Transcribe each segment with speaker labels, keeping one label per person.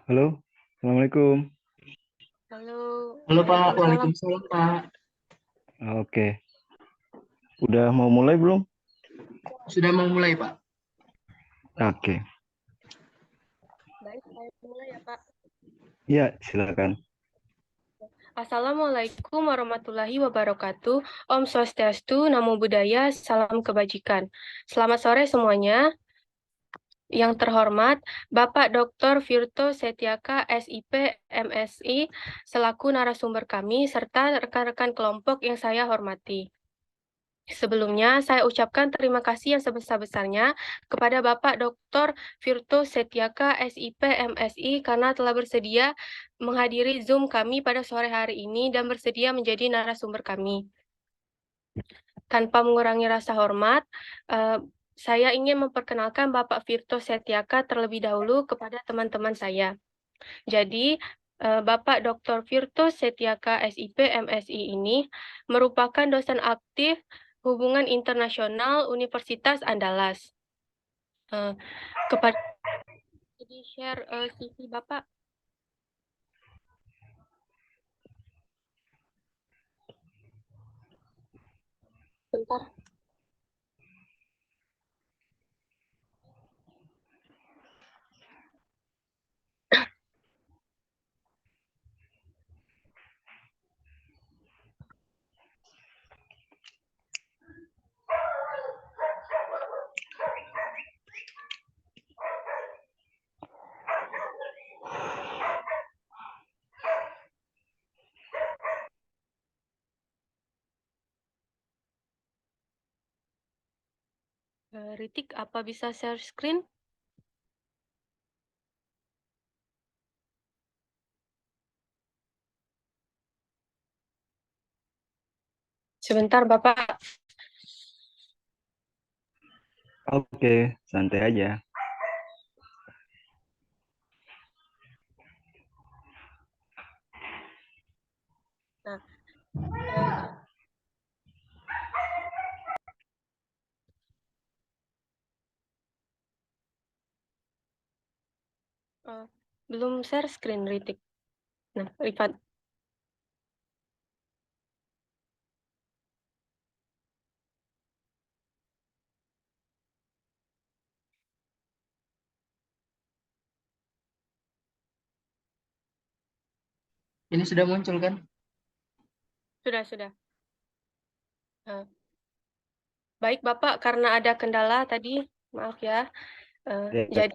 Speaker 1: Halo, Assalamualaikum.
Speaker 2: Halo,
Speaker 3: Halo Pak,
Speaker 2: Waalaikumsalam.
Speaker 3: Waalaikumsalam Pak.
Speaker 1: Oke, udah mau mulai belum?
Speaker 3: Sudah mau mulai Pak?
Speaker 1: Oke,
Speaker 2: Baik, saya mulai ya, Pak.
Speaker 1: ya silakan.
Speaker 2: Assalamualaikum warahmatullahi wabarakatuh. Om Swastiastu, Namo Buddhaya, Salam Kebajikan. Selamat sore semuanya. Yang terhormat, Bapak Dr. Virto Setiaka, SIP, MSI, selaku narasumber kami, serta rekan-rekan kelompok yang saya hormati. Sebelumnya, saya ucapkan terima kasih yang sebesar-besarnya kepada Bapak Dr. Virto Setiaka, SIP, MSI, karena telah bersedia menghadiri Zoom kami pada sore hari ini dan bersedia menjadi narasumber kami. Tanpa mengurangi rasa hormat, saya ingin memperkenalkan Bapak Virto Setiaka terlebih dahulu kepada teman-teman saya. Jadi, Bapak Dr. Virto Setiaka, SIP, MSI ini merupakan dosen aktif Hubungan Internasional Universitas Andalas. Kepada jadi share CV Bapak. Bentar. Ritik, apa bisa share screen? Sebentar, Bapak.
Speaker 1: Oke, santai aja.
Speaker 2: Nah, belum share screen, Ritik. Nah, Rifat.
Speaker 3: Ini sudah muncul kan?
Speaker 2: Sudah. Baik, Bapak, karena ada kendala tadi, maaf ya.
Speaker 1: Ya,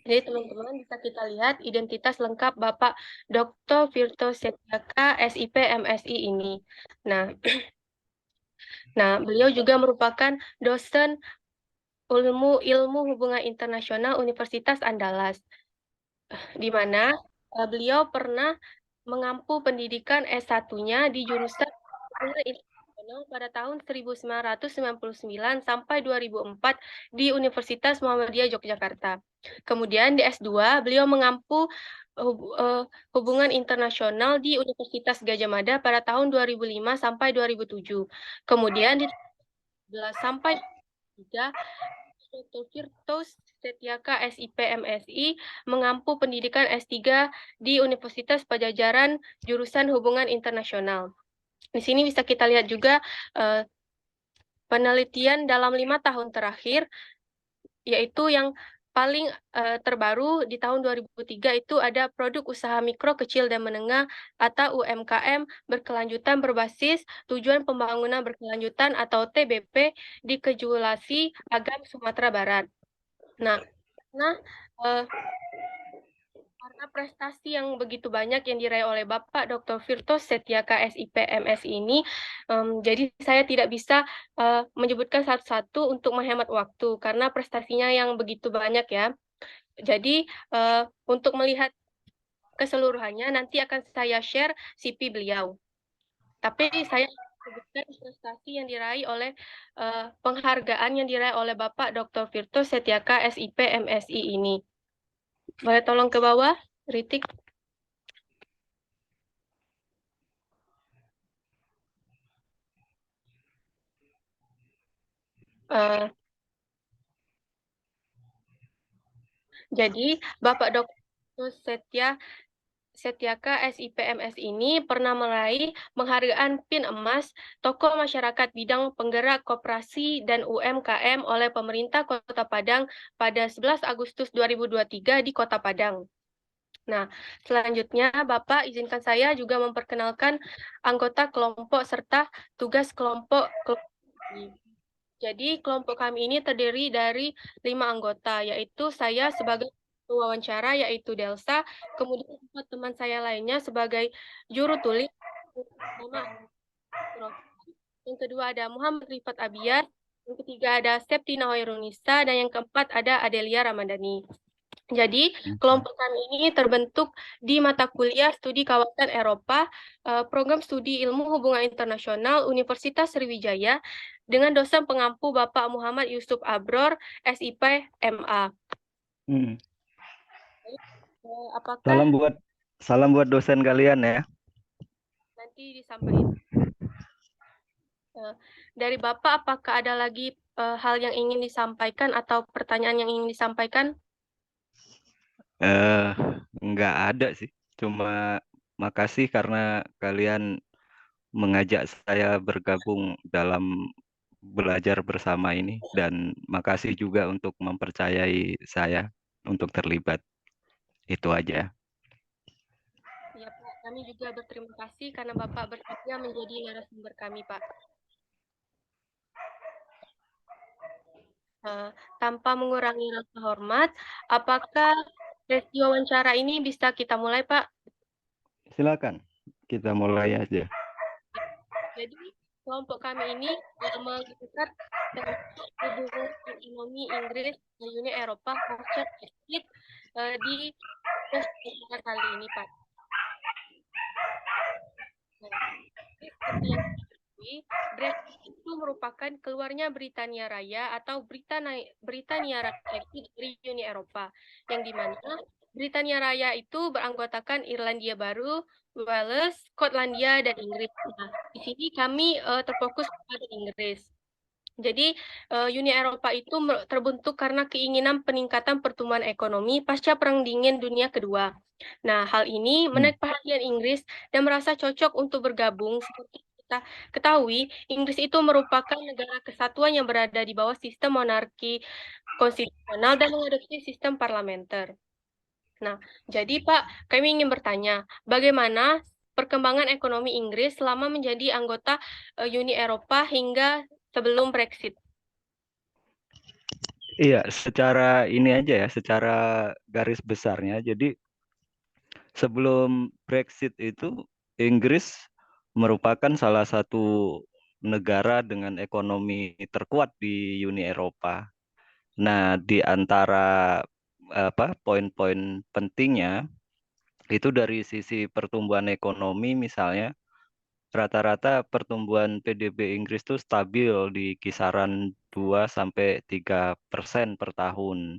Speaker 2: Jadi teman-teman bisa kita lihat identitas lengkap Bapak Dr. Virto Setiaka, SIP, MSI ini. Nah, beliau juga merupakan dosen ilmu hubungan internasional Universitas Andalas, di mana beliau pernah mengampu pendidikan S1-nya di jurusan Hubungan Internasional pada tahun 1999 sampai 2004 di Universitas Muhammadiyah Yogyakarta. Kemudian di S2, beliau mengampu hubungan internasional di Universitas Gadjah Mada pada tahun 2005 sampai 2007. Kemudian di 2011 sampai 2003, Dr. Firdaus Setiaka, SIP, MSI, mengampu pendidikan S3 di Universitas Pajajaran, jurusan Hubungan Internasional. Di sini bisa kita lihat juga penelitian dalam 5 tahun terakhir, yaitu yang paling terbaru di tahun 2003 itu ada produk usaha mikro, kecil, dan menengah atau UMKM berkelanjutan berbasis tujuan pembangunan berkelanjutan atau TBP di Kejulasi Agam, Sumatera Barat. Nah, karena prestasi yang begitu banyak yang diraih oleh Bapak Dr. Virto Setiaka, SIP, MSI ini, jadi saya tidak bisa menyebutkan satu-satu untuk menghemat waktu karena prestasinya yang begitu banyak ya. Jadi untuk melihat keseluruhannya nanti akan saya share CV beliau. Tapi saya sebutkan prestasi yang diraih oleh penghargaan yang diraih oleh Bapak Dr. Virto Setiaka, SIP, MSI ini. Boleh tolong ke bawah, Ritik? Jadi, Bapak Dr. Terus Setyaka SIPMS ini pernah meraih penghargaan PIN Emas Tokoh Masyarakat Bidang Penggerak Koperasi dan UMKM oleh pemerintah Kota Padang pada 11 Agustus 2023 di Kota Padang. Nah, selanjutnya Bapak izinkan saya juga memperkenalkan anggota kelompok serta tugas kelompok ini. Jadi kelompok kami ini terdiri dari 5 anggota, yaitu saya sebagai wawancara yaitu Delsa, kemudian 4 teman saya lainnya sebagai juru tulis, nama yang kedua ada Muhammad Rifat Abiyar, yang ketiga ada Septina Hoirunisa, dan yang keempat ada Adelia Ramadhani. Jadi, kelompok kami ini terbentuk di mata kuliah studi kawasan Eropa, program studi ilmu hubungan internasional Universitas Sriwijaya, dengan dosen pengampu Bapak Muhammad Yusuf Abror, SIP MA. Apakah
Speaker 1: Salam buat dosen kalian ya.
Speaker 2: nanti disampaikan. Dari Bapak, apakah ada lagi hal yang ingin disampaikan atau pertanyaan yang ingin disampaikan?
Speaker 1: Nggak ada sih. Cuma makasih karena kalian mengajak saya bergabung dalam belajar bersama ini. Dan makasih juga untuk mempercayai saya untuk terlibat. Itu aja.
Speaker 2: Ya, Pak. Kami juga berterima kasih karena Bapak bersedia menjadi narasumber kami, Pak. Tanpa mengurangi rasa hormat, apakah sesi wawancara ini bisa kita mulai, Pak?
Speaker 1: Silakan, kita mulai aja.
Speaker 2: Jadi, kelompok kami ini mengangkat hubungan ekonomi Inggris dan Uni Eropa pasca Brexit di sesi kali ini, Pak. Brexit itu merupakan keluarnya Britania Raya atau Britania Raya dari Uni Eropa, yang dimana Britania Raya itu beranggotakan Irlandia Baru, Wales, Skotlandia, dan Inggris. Nah, di sini kami terfokus pada Inggris. Jadi, Uni Eropa itu terbentuk karena keinginan peningkatan pertumbuhan ekonomi pasca Perang Dingin Dunia Kedua. Nah, hal ini menarik perhatian Inggris dan merasa cocok untuk bergabung. Seperti kita ketahui, Inggris itu merupakan negara kesatuan yang berada di bawah sistem monarki konstitusional dan mengadopsi sistem parlementer. Nah, jadi Pak, kami ingin bertanya, bagaimana perkembangan ekonomi Inggris selama menjadi anggota Uni Eropa hingga sebelum Brexit?
Speaker 1: Iya, secara ini aja ya, secara garis besarnya. Jadi sebelum Brexit itu Inggris merupakan salah satu negara dengan ekonomi terkuat di Uni Eropa. Nah, di antara poin-poin pentingnya itu dari sisi pertumbuhan ekonomi misalnya rata-rata pertumbuhan PDB Inggris itu stabil di kisaran 2-3% per tahun.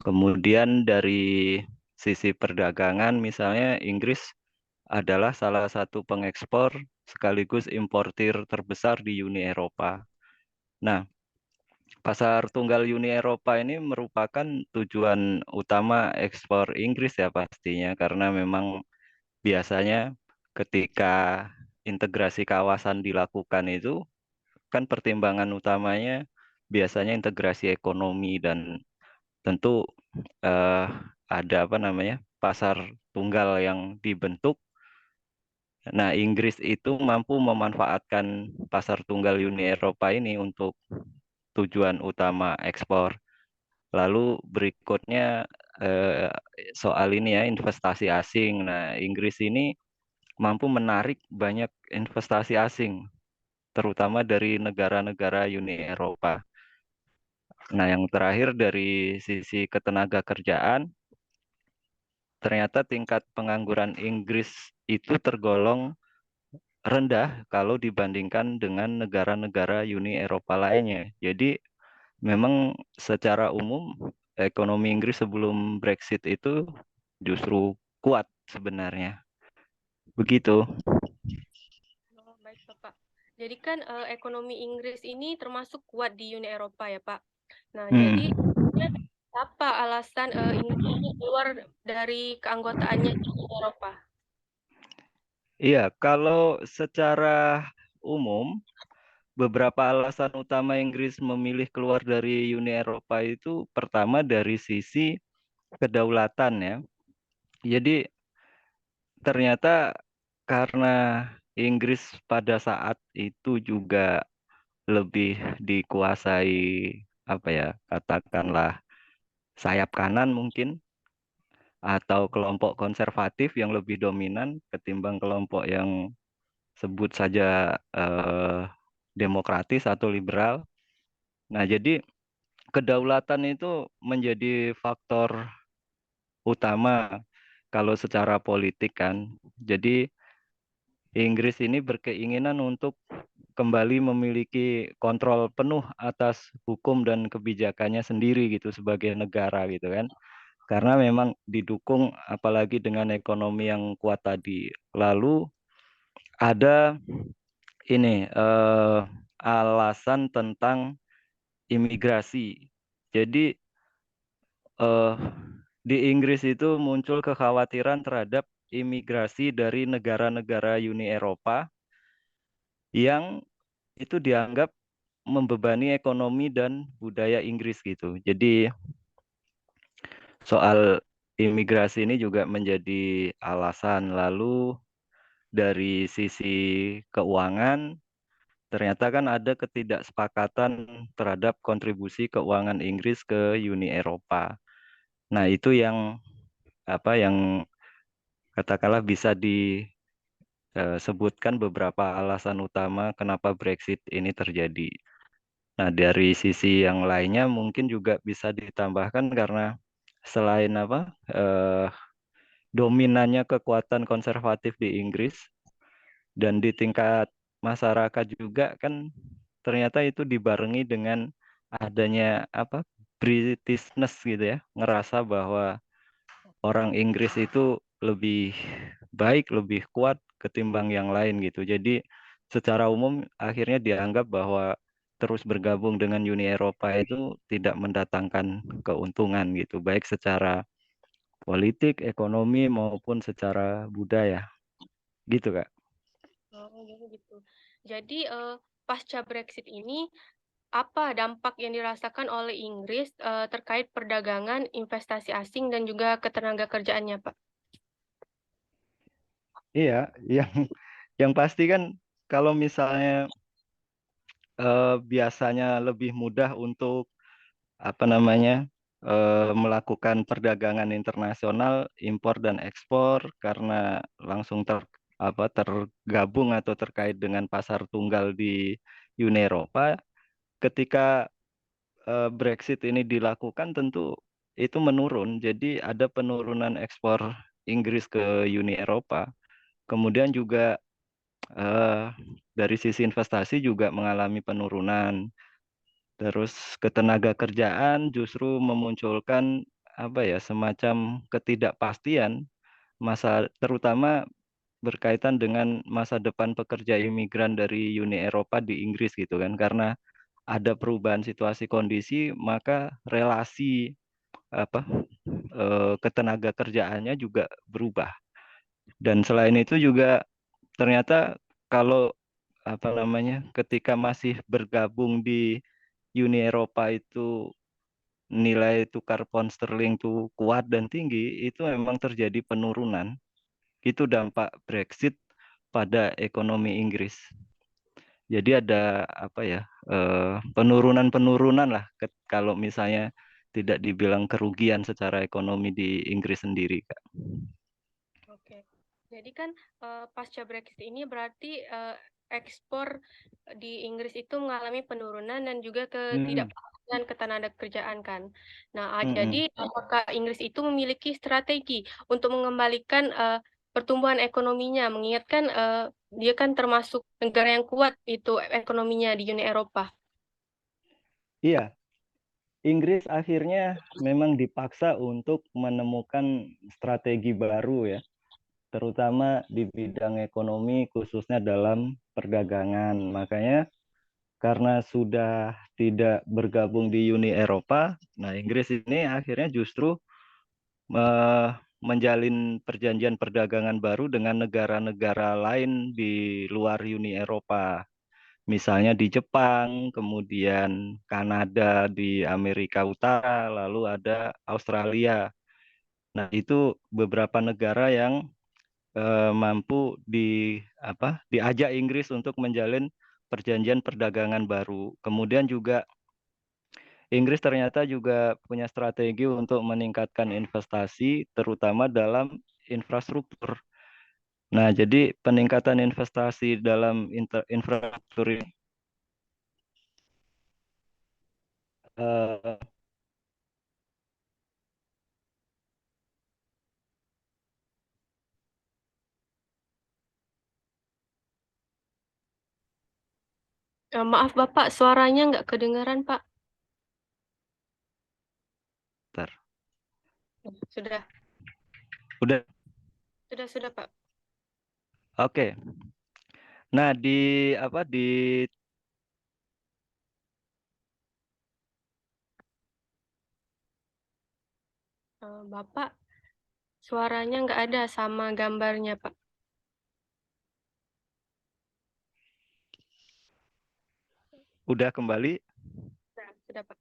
Speaker 1: Kemudian dari sisi perdagangan misalnya Inggris adalah salah satu pengekspor sekaligus importir terbesar di Uni Eropa. Nah, pasar tunggal Uni Eropa ini merupakan tujuan utama ekspor Inggris ya pastinya karena memang biasanya ketika integrasi kawasan dilakukan itu kan pertimbangan utamanya biasanya integrasi ekonomi dan tentu ada pasar tunggal yang dibentuk. Nah, Inggris itu mampu memanfaatkan pasar tunggal Uni Eropa ini untuk tujuan utama ekspor. Lalu berikutnya soal ini ya investasi asing. Nah, Inggris ini mampu menarik banyak investasi asing, terutama dari negara-negara Uni Eropa. Nah, yang terakhir dari sisi ketenaga kerjaan, ternyata tingkat pengangguran Inggris itu tergolong rendah kalau dibandingkan dengan negara-negara Uni Eropa lainnya. Jadi memang secara umum ekonomi Inggris sebelum Brexit itu justru kuat sebenarnya. Begitu.
Speaker 2: Oh, baik, Bapak. Jadi kan ekonomi Inggris ini termasuk kuat di Uni Eropa ya, Pak. Nah, jadi apa alasan Inggris ini keluar dari keanggotaannya di Uni Eropa?
Speaker 1: Iya, kalau secara umum, beberapa alasan utama Inggris memilih keluar dari Uni Eropa itu pertama dari sisi kedaulatan ya. Jadi ternyata karena Inggris pada saat itu juga lebih dikuasai apa ya, katakanlah sayap kanan mungkin atau kelompok konservatif yang lebih dominan ketimbang kelompok yang sebut saja demokratis atau liberal. Nah, jadi kedaulatan itu menjadi faktor utama kalau secara politik kan. Jadi Inggris ini berkeinginan untuk kembali memiliki kontrol penuh atas hukum dan kebijakannya sendiri gitu sebagai negara gitu kan. Karena memang didukung apalagi dengan ekonomi yang kuat tadi. Lalu ada ini alasan tentang imigrasi. Jadi eh, di Inggris itu muncul kekhawatiran terhadap imigrasi dari negara-negara Uni Eropa yang itu dianggap membebani ekonomi dan budaya Inggris gitu. Jadi soal imigrasi ini juga menjadi alasan. Lalu dari sisi keuangan, ternyata kan ada ketidaksepakatan terhadap kontribusi keuangan Inggris ke Uni Eropa. Nah, itu yang apa yang katakanlah bisa disebutkan beberapa alasan utama kenapa Brexit ini terjadi. Nah, dari sisi yang lainnya mungkin juga bisa ditambahkan karena selain dominannya kekuatan konservatif di Inggris dan di tingkat masyarakat juga kan ternyata itu dibarengi dengan adanya Britishness gitu ya, ngerasa bahwa orang Inggris itu lebih baik, lebih kuat ketimbang yang lain gitu. Jadi secara umum akhirnya dianggap bahwa terus bergabung dengan Uni Eropa itu tidak mendatangkan keuntungan gitu, baik secara politik, ekonomi maupun secara budaya. Gitu, Kak.
Speaker 2: Oh, gitu. Jadi pasca Brexit ini apa dampak yang dirasakan oleh Inggris terkait perdagangan, investasi asing dan juga ketenaga kerjaannya, Pak?
Speaker 1: Iya, yang pasti kan kalau misalnya biasanya lebih mudah untuk apa namanya melakukan perdagangan internasional, impor dan ekspor karena langsung tergabung atau terkait dengan pasar tunggal di Uni Eropa. Ketika Brexit ini dilakukan, tentu itu menurun. Jadi ada penurunan ekspor Inggris ke Uni Eropa. Kemudian juga eh, dari sisi investasi juga mengalami penurunan. Terus ketenaga kerjaan justru memunculkan apa ya semacam ketidakpastian masa terutama berkaitan dengan masa depan pekerja imigran dari Uni Eropa di Inggris gitu kan karena ada perubahan situasi kondisi maka relasi apa ketenaga kerjaannya juga berubah dan selain itu juga ternyata kalau apa namanya ketika masih bergabung di Uni Eropa itu nilai tukar pound sterling itu kuat dan tinggi, itu memang terjadi penurunan. Itu dampak Brexit pada ekonomi Inggris. Jadi ada apa ya penurunan-penurunan lah kalau misalnya tidak dibilang kerugian secara ekonomi di Inggris sendiri, Kak.
Speaker 2: Oke. Jadi kan pasca Brexit ini berarti ekspor di Inggris itu mengalami penurunan dan juga
Speaker 1: Hmm,
Speaker 2: ketidakpastian ketenaga kerjaan kan. Nah,
Speaker 1: hmm,
Speaker 2: jadi apakah Inggris itu memiliki strategi untuk mengembalikan pertumbuhan ekonominya, mengingatkan dia kan termasuk negara yang kuat itu ekonominya di Uni Eropa.
Speaker 1: iya, Inggris akhirnya memang dipaksa untuk menemukan strategi baru ya, terutama di bidang ekonomi khususnya dalam perdagangan. Makanya karena sudah tidak bergabung di Uni Eropa, nah Inggris ini akhirnya justru eh, menjalin perjanjian perdagangan baru dengan negara-negara lain di luar Uni Eropa. Misalnya di Jepang, kemudian Kanada di Amerika Utara, lalu ada Australia. Nah, itu beberapa negara yang mampu diajak Inggris untuk menjalin perjanjian perdagangan baru. Kemudian juga Inggris ternyata juga punya strategi untuk meningkatkan investasi, terutama dalam infrastruktur. Nah, jadi peningkatan investasi dalam infrastruktur ini eh,
Speaker 2: Maaf Bapak, suaranya nggak kedengaran Pak.
Speaker 1: bentar.
Speaker 2: Sudah,
Speaker 1: Udah,
Speaker 2: sudah Pak.
Speaker 1: oke. Nah, di
Speaker 2: Bapak, suaranya nggak ada sama gambarnya Pak.
Speaker 1: udah kembali.
Speaker 2: Sudah Pak.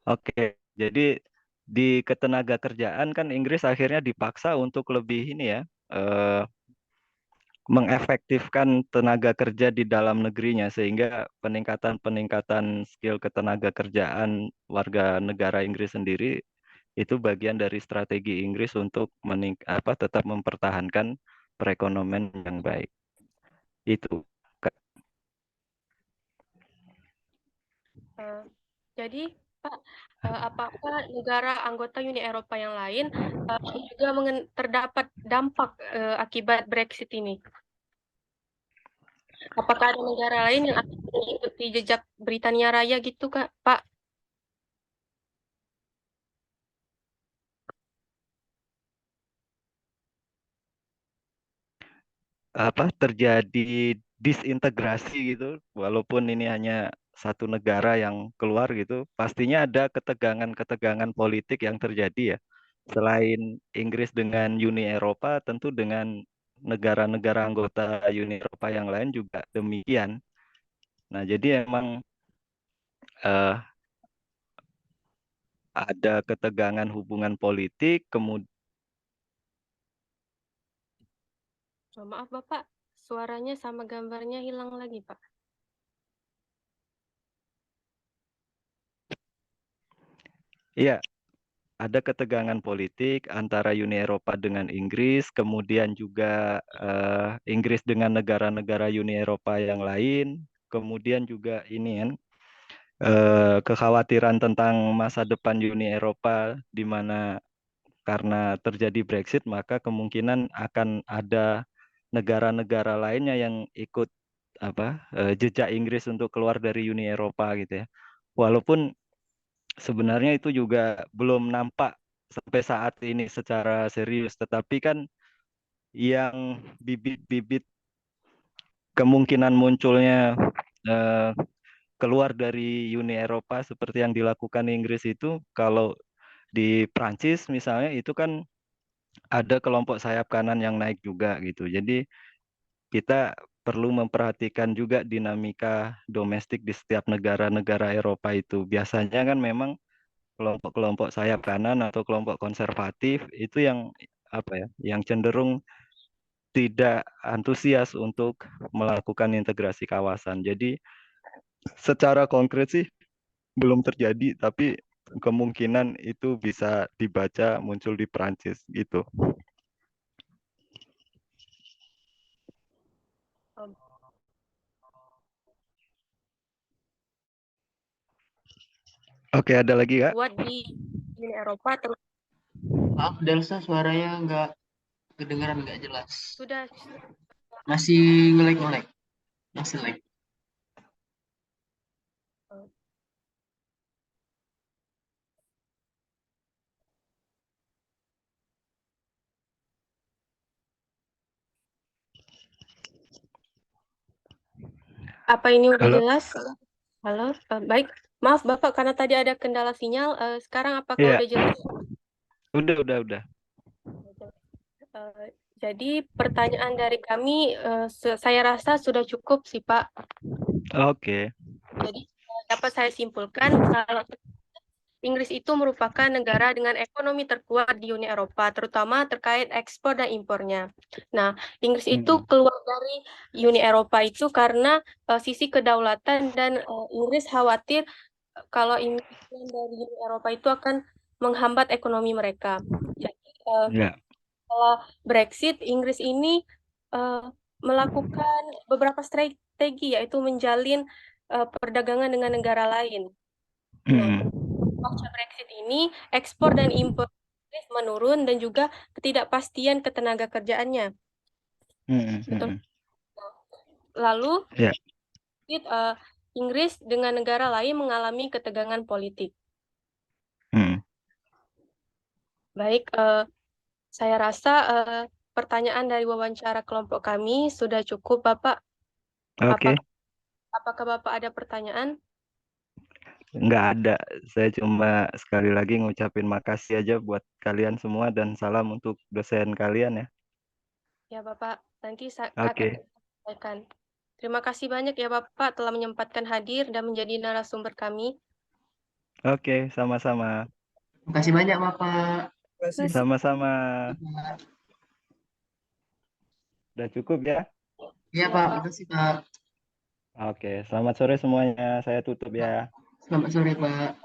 Speaker 1: Oke. Jadi di ketenaga kerjaan kan Inggris akhirnya dipaksa untuk lebih ini ya, eh, mengefektifkan tenaga kerja di dalam negerinya sehingga peningkatan-peningkatan skill ketenaga kerjaan warga negara Inggris sendiri itu bagian dari strategi Inggris untuk tetap mempertahankan perekonomian yang baik. Itu.
Speaker 2: Eh, jadi Pak, apakah negara anggota Uni Eropa yang lain juga terdapat dampak akibat Brexit ini? Apakah ada negara lain yang akan mengikuti jejak Britania Raya gitu, Kak? Pak,
Speaker 1: Terjadi disintegrasi gitu walaupun ini hanya satu negara yang keluar gitu pastinya ada ketegangan-ketegangan politik yang terjadi ya selain Inggris dengan Uni Eropa tentu dengan negara-negara anggota Uni Eropa yang lain juga demikian. Nah jadi emang eh, ada ketegangan hubungan politik kemudian
Speaker 2: maaf Bapak, suaranya sama gambarnya hilang lagi, Pak.
Speaker 1: ya ada ketegangan politik antara Uni Eropa dengan Inggris, kemudian juga Inggris dengan negara-negara Uni Eropa yang lain, kemudian juga ini kan kekhawatiran tentang masa depan Uni Eropa di mana karena terjadi Brexit maka kemungkinan akan ada negara-negara lainnya yang ikut jejak Inggris untuk keluar dari Uni Eropa gitu ya. Walaupun sebenarnya itu juga belum nampak sampai saat ini secara serius, tetapi kan yang bibit-bibit kemungkinan munculnya eh, keluar dari Uni Eropa seperti yang dilakukan Inggris itu, kalau di Prancis misalnya itu kan ada kelompok sayap kanan yang naik juga gitu. Jadi kita perlu memperhatikan juga dinamika domestik di setiap negara-negara Eropa itu. Biasanya kan memang kelompok-kelompok sayap kanan atau kelompok konservatif itu yang yang cenderung tidak antusias untuk melakukan integrasi kawasan. Jadi secara konkret sih belum terjadi, tapi kemungkinan itu bisa dibaca muncul di Perancis gitu.
Speaker 2: Um,
Speaker 1: Oke, ada lagi Kak?
Speaker 2: Buat di Uni Eropa terus
Speaker 3: Maaf, Delsa, suaranya nggak kedengaran, nggak jelas.
Speaker 2: sudah
Speaker 3: Masih ngelek-ngelek, masih lag.
Speaker 2: eh, Apa ini udah
Speaker 1: Halo?
Speaker 2: jelas? Halo, baik. Maaf Bapak karena tadi ada kendala sinyal. Sekarang apakah
Speaker 1: Iya,
Speaker 2: udah jelas?
Speaker 1: udah.
Speaker 2: Eh, jadi pertanyaan dari kami, saya rasa sudah cukup sih Pak.
Speaker 1: Oke.
Speaker 2: Jadi dapat saya simpulkan kalau Inggris itu merupakan negara dengan ekonomi terkuat di Uni Eropa, terutama terkait ekspor dan impornya. Nah, Inggris itu
Speaker 1: Mm-mm.
Speaker 2: keluar dari Uni Eropa itu karena sisi kedaulatan dan Inggris khawatir kalau Inggris keluar dari Uni Eropa itu akan menghambat ekonomi mereka. Jadi,
Speaker 1: Ya.
Speaker 2: setelah Brexit, Inggris ini eh, melakukan beberapa strategi, yaitu menjalin perdagangan dengan negara lain. Nah,
Speaker 1: Mm-mm.
Speaker 2: pasca Brexit ini, ekspor dan impor Inggris menurun dan juga ketidakpastian ketenaga kerjaannya.
Speaker 1: Mm-mm.
Speaker 2: Betul.
Speaker 1: Mm-mm.
Speaker 2: Lalu,
Speaker 1: Ya.
Speaker 2: eh, Inggris dengan negara lain mengalami ketegangan politik.
Speaker 1: Mm.
Speaker 2: Baik, saya rasa pertanyaan dari wawancara kelompok kami sudah cukup, Bapak.
Speaker 1: Oke.
Speaker 2: Apakah, apakah Bapak ada pertanyaan?
Speaker 1: Nggak ada. Saya cuma sekali lagi ngucapin makasih aja buat kalian semua dan salam untuk dosen kalian ya.
Speaker 2: Ya, Bapak, nanti akan
Speaker 1: Oke.
Speaker 2: kita sampaikan. Terima kasih banyak ya, Bapak, telah menyempatkan hadir dan menjadi narasumber kami.
Speaker 1: Oke, sama-sama.
Speaker 3: Makasih banyak Bapak.
Speaker 2: Terima kasih.
Speaker 1: Sama-sama. Udah cukup ya?
Speaker 3: Iya
Speaker 2: Ya,
Speaker 3: Pak,
Speaker 2: Pak.
Speaker 3: makasih Pak.
Speaker 1: Oke, selamat sore semuanya. Saya tutup ya.
Speaker 3: Selamat sore Pak.